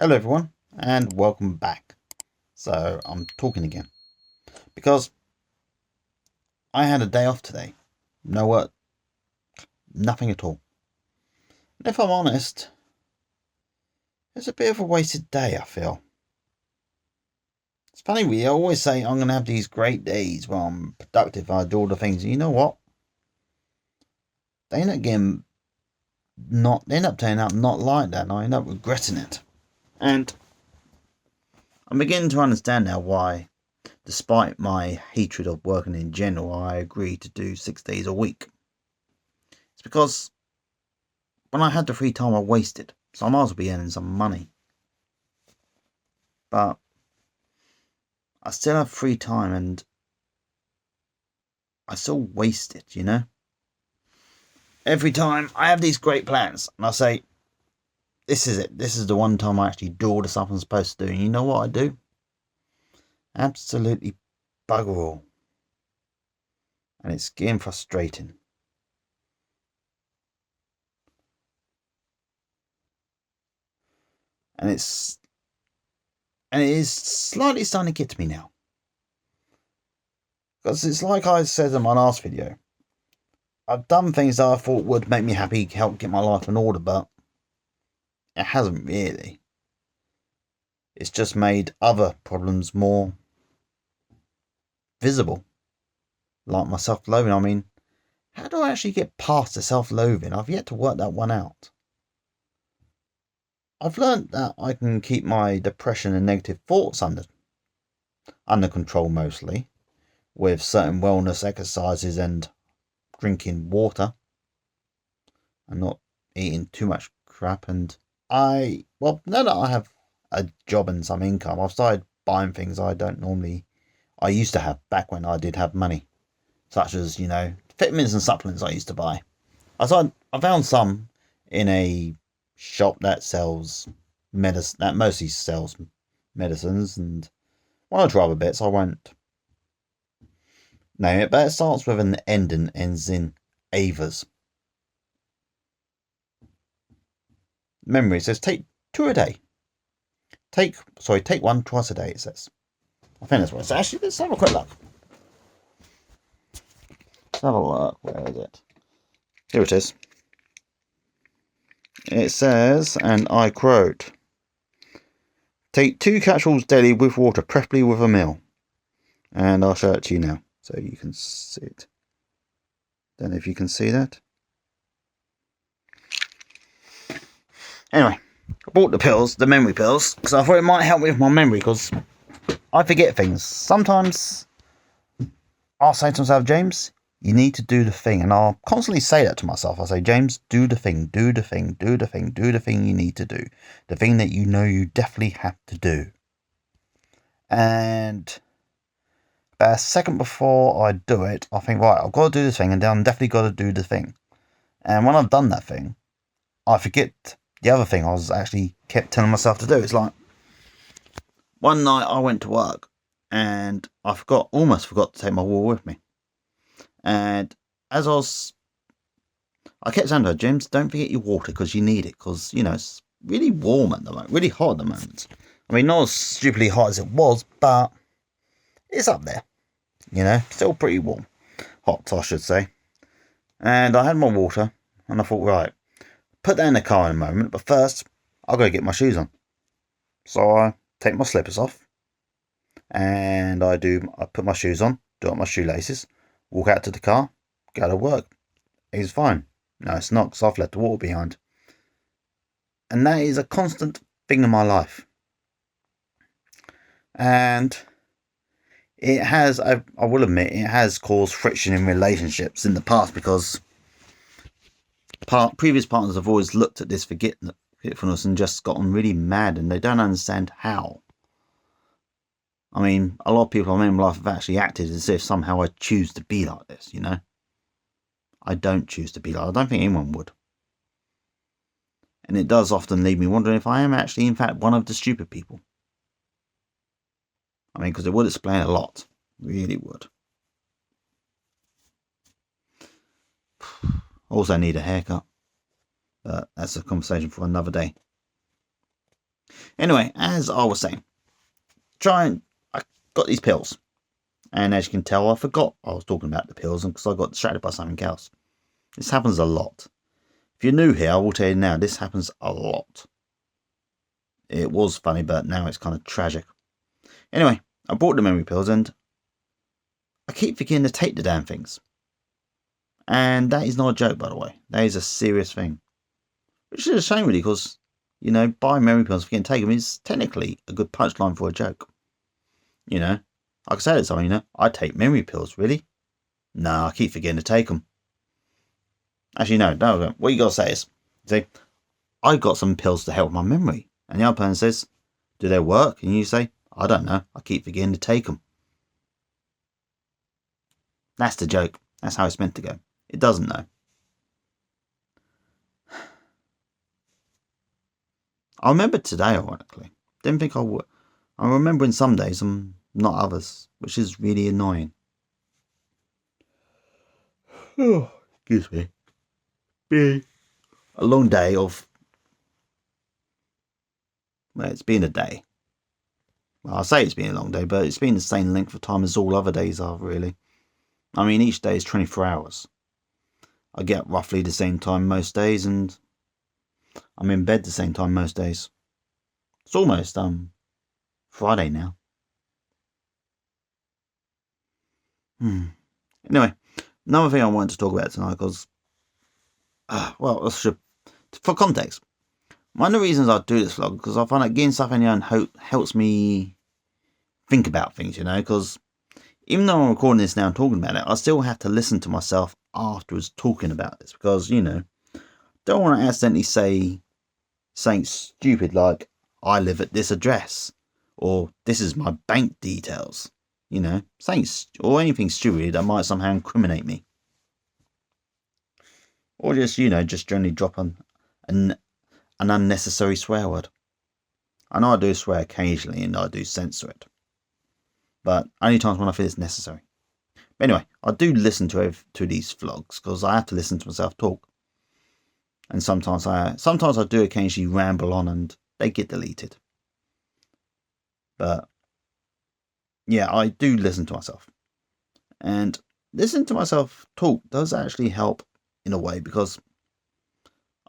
Hello everyone and welcome back. So I'm talking again because I had a day off today. No work, nothing at all. And if I'm honest, it's a bit of a wasted day, I feel. It's funny, we always say I'm going to have these great days where I'm productive, I do all the things. And you know what? They end up turning out not like that, and I end up regretting it. And I'm beginning to understand now why, despite my hatred of working in general, I agree to do 6 days a week. It's because when I had the free time, I wasted. So I might as well be earning some money. But I still have free time and I still waste it, Every time I have these great plans and I say, this is it. This is the one time I actually do all the stuff I'm supposed to do. And you know what I do? Absolutely bugger all. And it's getting frustrating. And it is slightly starting to get to me now. Because it's like I said in my last video. I've done things that I thought would make me happy, help get my life in order, but it hasn't really. It's just made other problems more visible. Like my self-loathing. I mean, how do I actually get past the self-loathing? I've yet to work that one out. I've learned that I can keep my depression and negative thoughts under control mostly, with certain wellness exercises and drinking water and not eating too much crap. And now that I have a job and some income, I've started buying things I used to have back when I did have money, such as, vitamins and supplements I used to buy. I found some in a shop that sells medicine, that mostly sells medicines, and one or two other bits I won't name it, but it starts with an end and ends in Avers. Memory says take 2 a day. Take one twice a day, it says. I think that's what it says. Actually, let's have a quick look. Let's have a look. Where is it? Here it is. It says, and I quote, take 2 capsules daily with water, preferably with a meal. And I'll show it to you now so you can see it. Don't know if you can see that. Anyway, I bought the pills, the memory pills, because I thought it might help me with my memory, because I forget things. Sometimes I'll say to myself, James, you need to do the thing. And I'll constantly say that to myself. I'll say, James, do the thing, do the thing, do the thing, do the thing you need to do. The thing that you know you definitely have to do. And about a second before I do it, I think, right, I've got to do this thing, and then I'm definitely got to do the thing. And when I've done that thing, I forget the other thing I was actually kept telling myself to do. It's like, one night I went to work, and I almost forgot to take my water with me. And as I kept saying to her, James, don't forget your water, because you need it, because, it's really warm at the moment, really hot at the moment. I mean, not as stupidly hot as it was, but it's up there, still pretty warm. Hot, I should say. And I had my water, and I thought, right, put that in the car in a moment, but first, I'll go get my shoes on. So I take my slippers off, and I put my shoes on, do up my shoelaces, walk out to the car, go to work. It's fine. No, it's not, because I've left the water behind. And that is a constant thing in my life. And it has, I will admit, it has caused friction in relationships in the past, because previous partners have always looked at this forgetfulness and just gotten really mad, and they don't understand how. I mean, a lot of people I met in my life have actually acted as if somehow I choose to be like this, I don't choose to be like. I don't think anyone would. And it does often leave me wondering if I am actually, in fact, one of the stupid people. I mean, because it would explain a lot. Really would. Also need a haircut. But that's a conversation for another day. Anyway, as I was saying, I got these pills. And as you can tell, I forgot I was talking about the pills because I got distracted by something else. This happens a lot. If you're new here, I will tell you now, this happens a lot. It was funny, but now it's kind of tragic. Anyway, I bought the memory pills and I keep forgetting to take the damn things. And that is not a joke, by the way. That is a serious thing. Which is a shame, really, because, buying memory pills and forgetting to take them is technically a good punchline for a joke. I could say to someone, I take memory pills, really? No, I keep forgetting to take them. Actually, no. What you got to say is, see, I got some pills to help my memory. And the other person says, do they work? And you say, I don't know. I keep forgetting to take them. That's the joke. That's how it's meant to go. It doesn't know. I remember today, ironically. Didn't think I would. I'm remembering some days and not others, which is really annoying. Oh, excuse me. Be a long day of. Well, it's been a day. Well, I say it's been a long day, but it's been the same length of time as all other days are, really. I mean, each day is 24 hours. I get up roughly the same time most days, and I'm in bed the same time most days. It's almost Friday now. Anyway, another thing I wanted to talk about tonight, because for context, one of the reasons I do this vlog because I find that getting stuff in the own helps me think about things, because even though I'm recording this now and talking about it, I still have to listen to myself afterwards talking about this because, don't want to accidentally say something stupid like, I live at this address, or this is my bank details, saying or anything stupid that might somehow incriminate me. Or just, just generally drop an unnecessary swear word. I know I do swear occasionally and I do censor it, but only times when I feel it's necessary. But anyway, I do listen to these vlogs because I have to listen to myself talk. And sometimes I do occasionally ramble on and they get deleted. But yeah, I do listen to myself. And listening to myself talk does actually help in a way because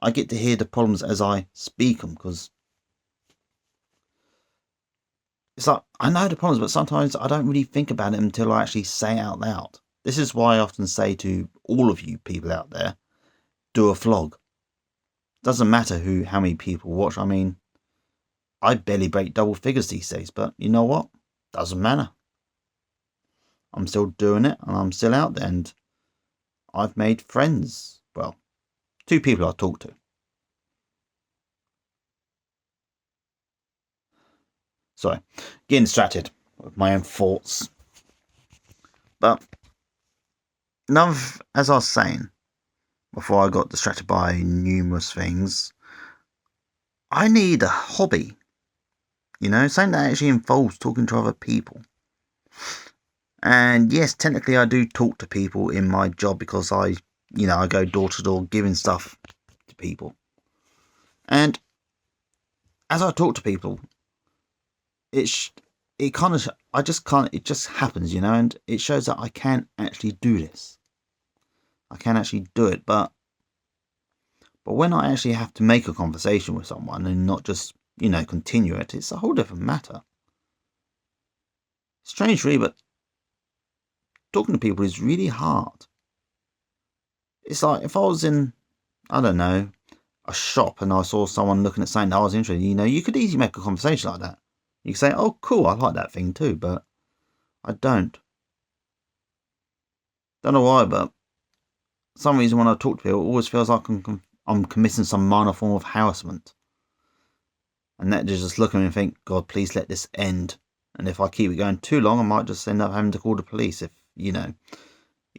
I get to hear the problems as I speak them, because it's like, I know the problems, but sometimes I don't really think about it until I actually say it out loud. This is why I often say to all of you people out there, do a vlog. Doesn't matter how many people watch. I mean, I barely break double figures these days, but you know what? Doesn't matter. I'm still doing it and I'm still out there, and I've made friends. Well, 2 people I talk to. Sorry, getting distracted with my own thoughts. But as I was saying before I got distracted by numerous things, I need a hobby. Something that actually involves talking to other people. And yes, technically I do talk to people in my job because I go door to door giving stuff to people. And as I talk to people, it just happens, and it shows that I can actually do this. I can actually do it, but when I actually have to make a conversation with someone and not just, continue it, it's a whole different matter. Strange, really, but talking to people is really hard. It's like if I was in, I don't know, a shop and I saw someone looking at something that I was interested in, you could easily make a conversation like that. You could say, oh, cool, I like that thing too, but I don't. Don't know why, but for some reason when I talk to people, it always feels like I'm committing some minor form of harassment. And that just look at me and think, God, please let this end. And if I keep it going too long, I might just end up having to call the police if, it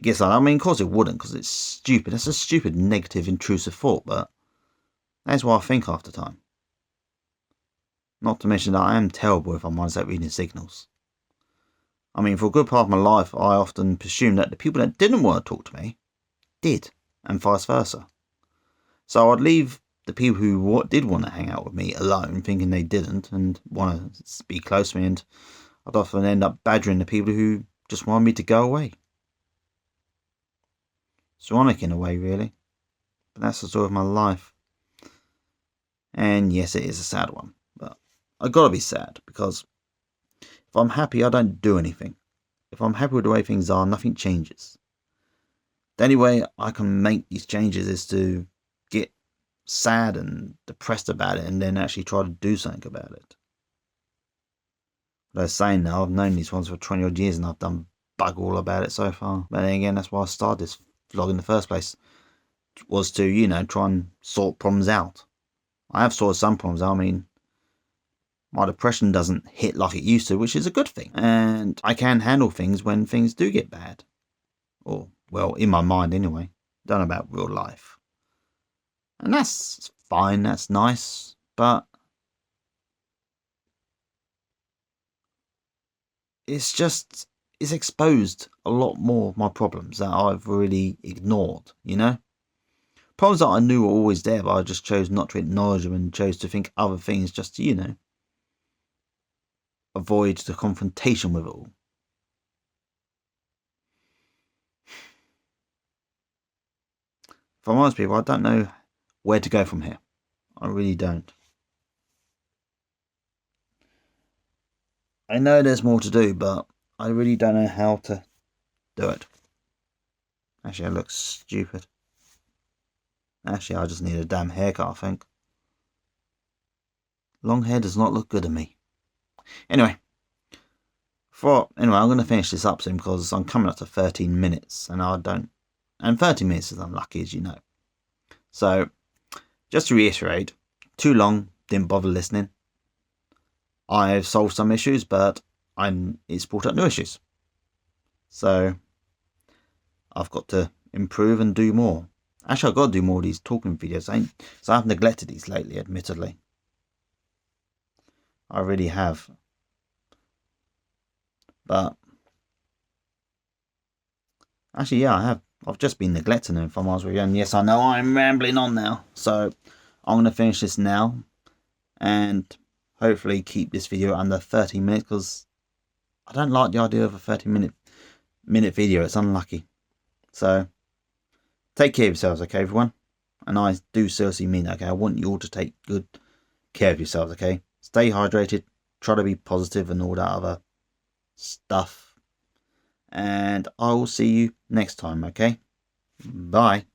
gets like that. I mean, of course it wouldn't, because it's stupid. That's a stupid, negative, intrusive thought, but that's what I think half the time. Not to mention that I am terrible if I'm honest at reading signals. I mean, for a good part of my life, I often presumed that the people that didn't want to talk to me did, and vice versa. So I'd leave the people who did want to hang out with me alone, thinking they didn't, and want to be close to me, and I'd often end up badgering the people who just wanted me to go away. It's ironic in a way, really, but that's the story of my life. And yes, it is a sad one, but I gotta be sad, because if I'm happy, I don't do anything. If I'm happy with the way things are, nothing changes. The only way I can make these changes is to get sad and depressed about it and then actually try to do something about it. But I was saying now, I've known these ones for 20 odd years and I've done bug all about it so far. But then again, that's why I started this vlog in the first place, was to, try and sort problems out. I have sorted some problems out. I mean, my depression doesn't hit like it used to, which is a good thing. And I can handle things when things do get bad. Or, well, in my mind anyway. Don't know about real life. And that's fine, that's nice, but it's exposed a lot more of my problems that I've really ignored, Problems that I knew were always there, but I just chose not to acknowledge them and chose to think other things just to, avoid the confrontation with it all. If I'm honest, people, I don't know where to go from here. I really don't. I know there's more to do, but I really don't know how to do it. Actually, I look stupid. Actually, I just need a damn haircut, I think. Long hair does not look good on me. Anyway, I'm going to finish this up soon because I'm coming up to 13 minutes and and 30 minutes is unlucky, as you know. So, just to reiterate, too long, didn't bother listening. I've solved some issues, but it's brought up new issues. So, I've got to improve and do more. Actually, I've got to do more of these talking videos. So I've neglected these lately, admittedly. I really have. But actually, yeah, I have. I've just been neglecting them, if I'm honest with you. And yes, I know I'm rambling on now. So I'm going to finish this now. And hopefully keep this video under 30 minutes. Because I don't like the idea of a 30-minute video. It's unlucky. So take care of yourselves, okay, everyone? And I do seriously mean that, okay? I want you all to take good care of yourselves, okay? Stay hydrated. Try to be positive and all that other stuff. And I will see you next time, okay? Bye.